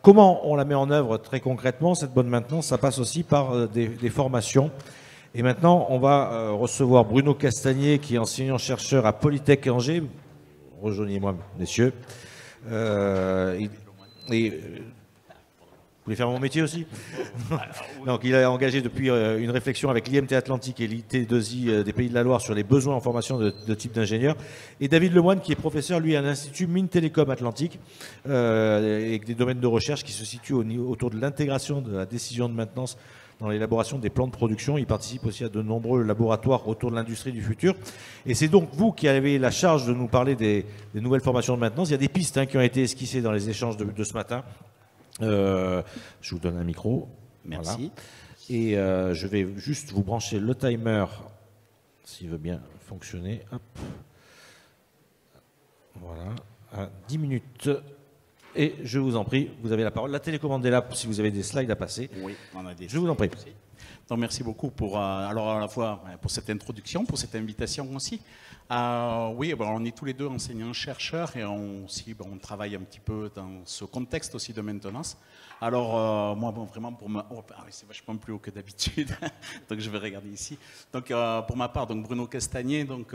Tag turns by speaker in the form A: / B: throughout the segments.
A: comment on la met en œuvre très concrètement, cette bonne maintenance? Ça passe aussi par des formations. Et maintenant, on va recevoir Bruno Castagnier, qui est enseignant-chercheur à Polytech Angers. Rejoignez-moi, messieurs. Vous voulez faire mon métier aussi? Donc, il a engagé depuis une réflexion avec l'IMT Atlantique et l'IT2I des Pays de la Loire sur les besoins en formation de type d'ingénieur. Et David Lemoine, qui est professeur, lui, à l'Institut Mines Télécom Atlantique, avec des domaines de recherche qui se situent autour de l'intégration de la décision de maintenance dans l'élaboration des plans de production. Il participe aussi à de nombreux laboratoires autour de l'industrie du futur. Et c'est donc vous qui avez la charge de nous parler des nouvelles formations de maintenance. Il y a des pistes qui ont été esquissées dans les échanges de ce matin. Je vous donne un micro.
B: Merci.
A: Voilà. Et je vais juste vous brancher le timer, s'il veut bien fonctionner. Hop. Voilà. À 10 minutes. Et je vous en prie, vous avez la parole. La télécommande est là si vous avez des slides à passer.
B: Oui, on a des.
A: Je vous en prie.
B: Donc, merci beaucoup pour, alors à la fois pour cette introduction, pour cette invitation aussi. Oui, on est tous les deux enseignants-chercheurs et on travaille un petit peu dans ce contexte aussi de maintenance. Alors, moi, vraiment, pour ma... Oh, c'est vachement plus haut que d'habitude, donc je vais regarder ici. Donc, pour ma part, donc, Bruno Castagnier, donc,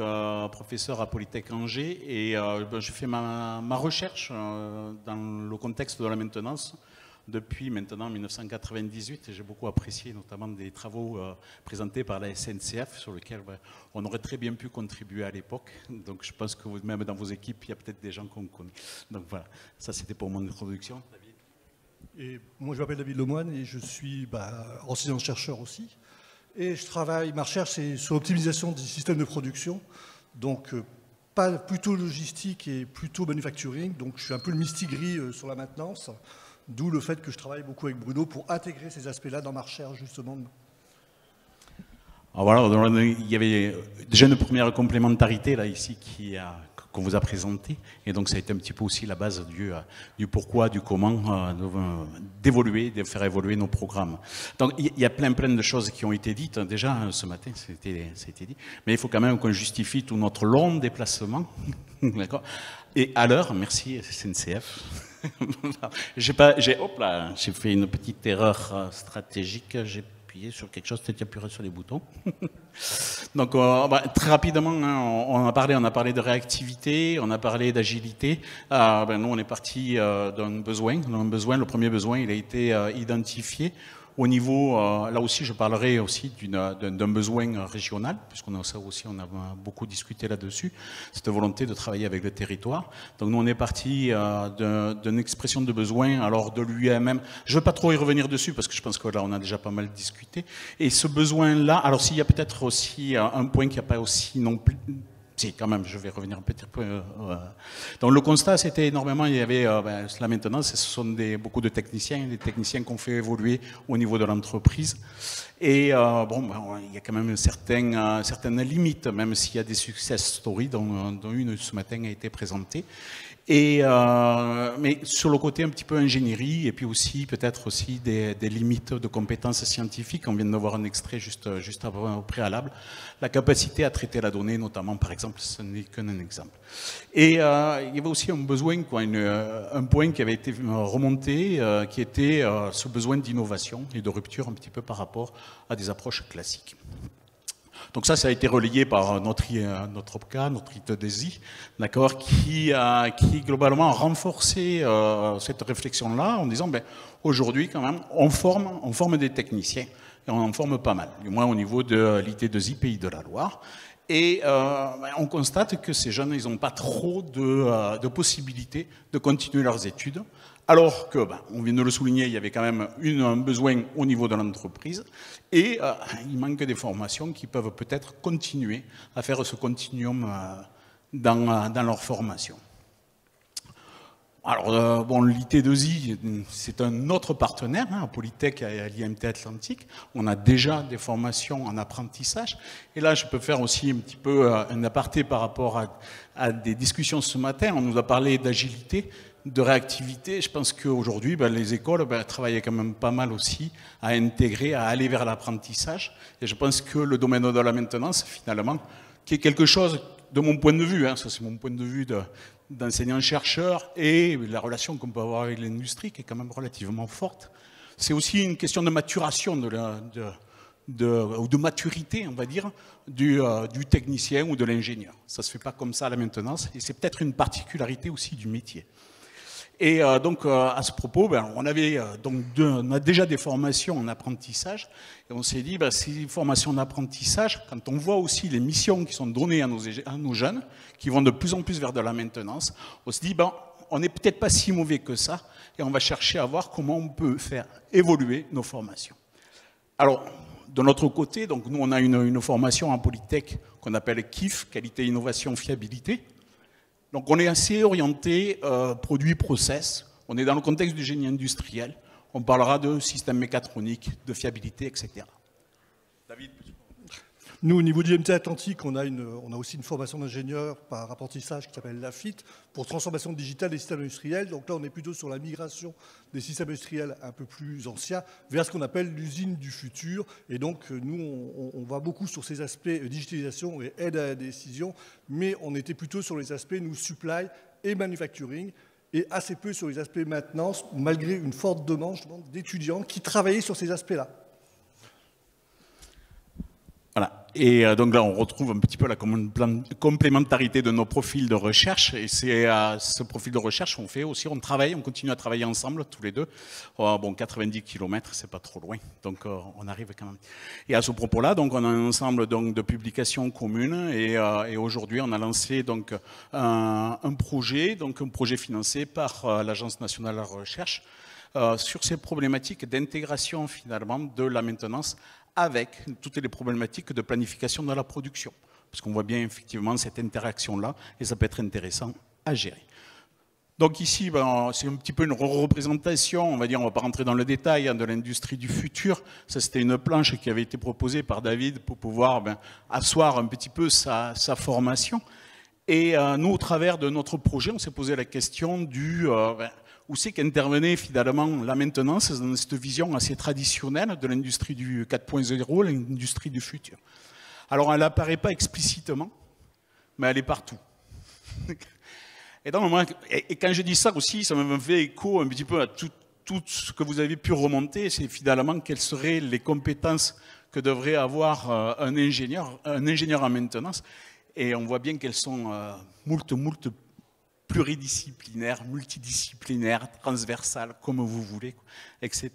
B: professeur à Polytech Angers, et je fais ma recherche dans le contexte de la maintenance depuis maintenant 1998, et j'ai beaucoup apprécié notamment des travaux présentés par la SNCF sur lesquels on aurait très bien pu contribuer à l'époque. Donc je pense que même dans vos équipes, il y a peut-être des gens qu'on connaît. Donc voilà, ça c'était pour mon introduction. David.
C: Et moi je m'appelle David Lemoine et je suis enseignant-chercheur aussi. Et ma recherche c'est sur l'optimisation des systèmes de production, donc plutôt logistique et plutôt manufacturing. Donc je suis un peu le mistigris sur la maintenance. D'où le fait que je travaille beaucoup avec Bruno pour intégrer ces aspects-là dans ma recherche, justement.
B: Alors voilà, il y avait déjà une première complémentarité là ici qu'on vous a présentée, et donc ça a été un petit peu aussi la base du pourquoi, du comment d'évoluer, de faire évoluer nos programmes. Donc il y a plein de choses qui ont été dites déjà ce matin, ça a été dit, mais il faut quand même qu'on justifie tout notre long déplacement, d'accord. Et à l'heure, merci SNCF. J'ai fait une petite erreur stratégique, j'ai appuyé sur quelque chose, peut-être appuyé sur les boutons. Donc très rapidement, on a parlé de réactivité, on a parlé d'agilité. Nous on est parti d'un besoin. Le premier besoin, il a été identifié. Au niveau, là aussi, je parlerai aussi d'un besoin régional, puisqu'on a ça aussi, on a beaucoup discuté là-dessus, cette volonté de travailler avec le territoire. Donc nous, on est parti d'une expression de besoin, alors de l'UAMM. Je ne veux pas trop y revenir dessus, parce que je pense que là, on a déjà pas mal discuté. Et ce besoin-là, alors s'il y a peut-être aussi un point qui n'a pas aussi non plus... Si, quand même, je vais revenir un petit peu. Donc le constat, c'était énormément, il y avait la maintenance, ce sont beaucoup de techniciens, des techniciens qu'on fait évoluer au niveau de l'entreprise. Et il y a quand même certaines limites, même s'il y a des success stories, dont une ce matin a été présentée. Mais sur le côté un petit peu ingénierie, et puis aussi peut-être aussi des limites de compétences scientifiques, on vient de voir un extrait juste au préalable, la capacité à traiter la donnée, notamment par exemple, ce n'est qu'un exemple. Et il y avait aussi un besoin, un point qui avait été remonté, qui était ce besoin d'innovation et de rupture un petit peu par rapport à des approches classiques. Donc ça a été relayé par notre OPCA, notre ITDESI, d'accord, qui globalement a renforcé cette réflexion-là en disant, aujourd'hui quand même, on forme des techniciens, et on en forme pas mal, du moins au niveau de l'IT2I Pays de la Loire. Et on constate que ces jeunes, ils n'ont pas trop de possibilités de continuer leurs études, alors que, on vient de le souligner, il y avait quand même un besoin au niveau de l'entreprise, et il manque des formations qui peuvent peut-être continuer à faire ce continuum dans leur formation. Alors, l'IT2I, c'est un autre partenaire, à Polytech et à l'IMT Atlantique. On a déjà des formations en apprentissage. Et là, je peux faire aussi un petit peu un aparté par rapport à des discussions ce matin. On nous a parlé d'agilité, de réactivité. Je pense qu'aujourd'hui, les écoles travaillent quand même pas mal aussi à intégrer, à aller vers l'apprentissage. Et je pense que le domaine de la maintenance, finalement, qui est quelque chose de mon point de vue, hein, ça c'est mon point de vue d'enseignant-chercheur, et la relation qu'on peut avoir avec l'industrie qui est quand même relativement forte. C'est aussi une question de maturation, ou de maturité, on va dire, du technicien ou de l'ingénieur. Ça ne se fait pas comme ça à la maintenance, et c'est peut-être une particularité aussi du métier. Et donc, à ce propos, on a déjà des formations en apprentissage, et on s'est dit, ces formations d'apprentissage, quand on voit aussi les missions qui sont données à nos jeunes, qui vont de plus en plus vers de la maintenance, on se dit, on n'est peut-être pas si mauvais que ça, et on va chercher à voir comment on peut faire évoluer nos formations. Alors, de notre côté, donc nous, on a une formation en Polytech qu'on appelle KIF, Qualité, Innovation, Fiabilité. Donc on est assez orienté produit-process. On est dans le contexte du génie industriel. On parlera de système mécatronique, de fiabilité, etc. David?
C: Nous, au niveau du IMT Atlantique, on a aussi une formation d'ingénieur par apprentissage qui s'appelle l'AFIT pour transformation digitale des systèmes industriels. Donc là, on est plutôt sur la migration des systèmes industriels un peu plus anciens vers ce qu'on appelle l'usine du futur. Et donc, nous, on va beaucoup sur ces aspects digitalisation et aide à la décision, mais on était plutôt sur les aspects, nous, supply et manufacturing, et assez peu sur les aspects maintenance, malgré une forte demande d'étudiants qui travaillaient sur ces aspects-là.
B: Voilà. Et donc là, on retrouve un petit peu la complémentarité de nos profils de recherche. Et c'est à ce profil de recherche qu'on fait aussi, on continue à travailler ensemble, tous les deux. Bon, 90 km, c'est pas trop loin. Donc, on arrive quand même. Et à ce propos-là, donc, on a un ensemble donc, de publications communes. Et aujourd'hui, on a lancé donc, un projet financé par l'Agence nationale de la recherche sur ces problématiques d'intégration, finalement, de la maintenance avec toutes les problématiques de planification de la production. Parce qu'on voit bien effectivement cette interaction-là, et ça peut être intéressant à gérer. Donc ici, c'est un petit peu une représentation, on va dire, on ne va pas rentrer dans le détail, de l'industrie du futur. Ça, c'était une planche qui avait été proposée par David pour pouvoir asseoir un petit peu sa formation. Et nous, au travers de notre projet, on s'est posé la question où c'est qu'intervenait finalement la maintenance dans cette vision assez traditionnelle de l'industrie du 4.0, l'industrie du futur. Alors, elle n'apparaît pas explicitement, mais elle est partout. Et quand je dis ça aussi, ça me fait écho un petit peu à tout ce que vous avez pu remonter, c'est finalement quelles seraient les compétences que devrait avoir un ingénieur en maintenance. Et on voit bien qu'elles sont moult pluridisciplinaire, multidisciplinaire, transversal, comme vous voulez, etc.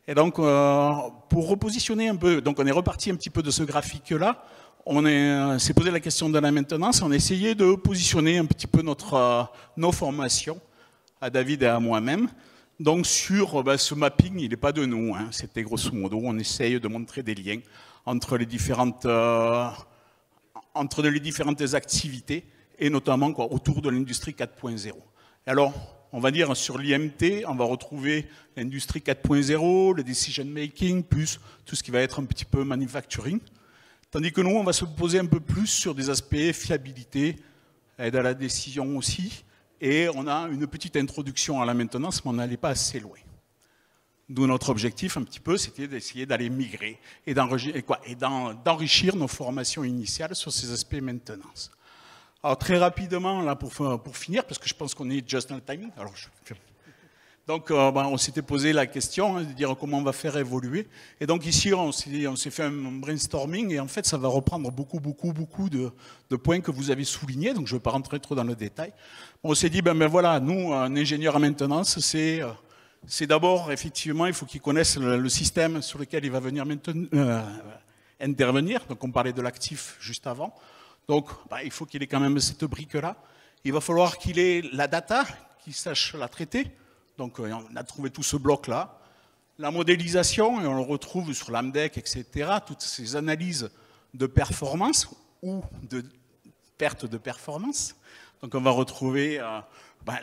B: Et donc, pour repositionner un peu, donc on est reparti un petit peu de ce graphique-là, on s'est posé la question de la maintenance, on a essayé de positionner un petit peu nos formations, à David et à moi-même, donc sur ce mapping, il n'est pas de nous, hein, c'était grosso modo, on essaye de montrer des liens entre les différentes activités, et notamment autour de l'industrie 4.0. Alors, on va dire sur l'IMT, on va retrouver l'industrie 4.0, le decision making, plus tout ce qui va être un petit peu manufacturing. Tandis que nous, on va se poser un peu plus sur des aspects fiabilité, aide à la décision aussi, et on a une petite introduction à la maintenance, mais on n'allait pas assez loin. D'où notre objectif un petit peu, c'était d'essayer d'aller migrer et d'enrichir nos formations initiales sur ces aspects maintenance. Alors très rapidement, là, pour finir, parce que je pense qu'on est just dans le timing. Donc on s'était posé la question de dire comment on va faire évoluer. Et donc ici, on s'est fait un brainstorming et en fait, ça va reprendre beaucoup de points que vous avez soulignés. Donc je ne vais pas rentrer trop dans le détail. On s'est dit, voilà, nous, un ingénieur en maintenance, c'est d'abord, effectivement, il faut qu'il connaisse le système sur lequel il va venir intervenir. Donc on parlait de l'actif juste avant. Donc, il faut qu'il ait quand même cette brique-là. Il va falloir qu'il ait la data, qu'il sache la traiter. Donc, on a trouvé tout ce bloc-là. La modélisation, et on le retrouve sur l'AMDEC, etc., toutes ces analyses de performance ou de perte de performance. Donc, on va retrouver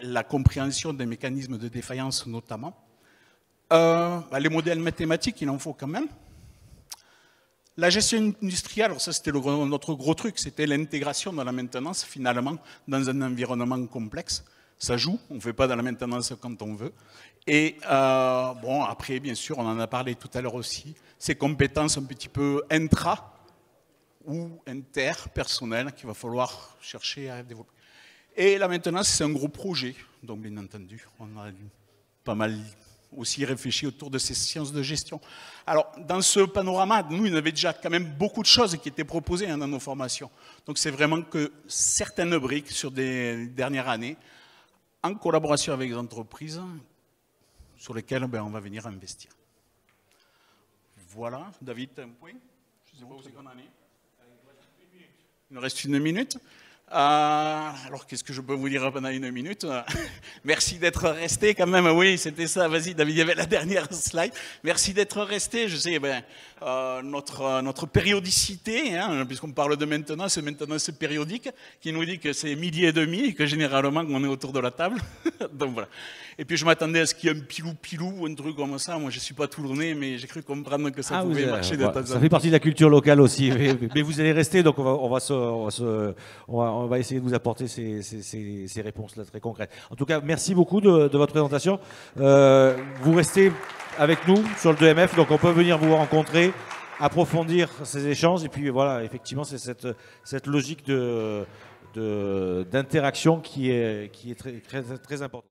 B: la compréhension des mécanismes de défaillance, notamment. Les modèles mathématiques, il en faut quand même. La gestion industrielle, alors ça c'était notre gros truc, c'était l'intégration dans la maintenance finalement dans un environnement complexe. Ça joue, on ne fait pas de la maintenance quand on veut. Et après bien sûr, on en a parlé tout à l'heure aussi, ces compétences un petit peu intra ou interpersonnelles qu'il va falloir chercher à développer. Et la maintenance, c'est un gros projet, donc bien entendu, on a pas mal aussi réfléchi autour de ces sciences de gestion. Alors, dans ce panorama, nous, il y avait déjà quand même beaucoup de choses qui étaient proposées dans nos formations. Donc, c'est vraiment que certaines briques sur des dernières années, en collaboration avec les entreprises, sur lesquelles on va venir investir. Voilà, David, un point. Je ne sais pas où c'est qu'on en est. Il nous reste 1 minute. Alors, qu'est-ce que je peux vous dire pendant 1 minute? Merci d'être resté quand même. Oui, c'était ça. Vas-y, David, il y avait la dernière slide. Merci d'être resté. Je sais, notre périodicité, hein, puisqu'on parle de maintenance, c'est périodique, qui nous dit que c'est 12h30 et que généralement, on est autour de la table. Donc voilà. Et puis, je m'attendais à ce qu'il y ait un pilou-pilou ou un truc comme ça. Moi, je ne suis pas toulonnais, mais j'ai cru comprendre que ça pouvait marcher de temps en temps.
A: Ça fait partie de la culture locale aussi. Mais vous allez rester, donc on va essayer de vous apporter ces réponses-là très concrètes. En tout cas, merci beaucoup de votre présentation. Vous restez avec nous sur le 2MF, donc on peut venir vous rencontrer, approfondir ces échanges. Et puis voilà, effectivement, c'est cette logique d'interaction qui est très, très, très importante.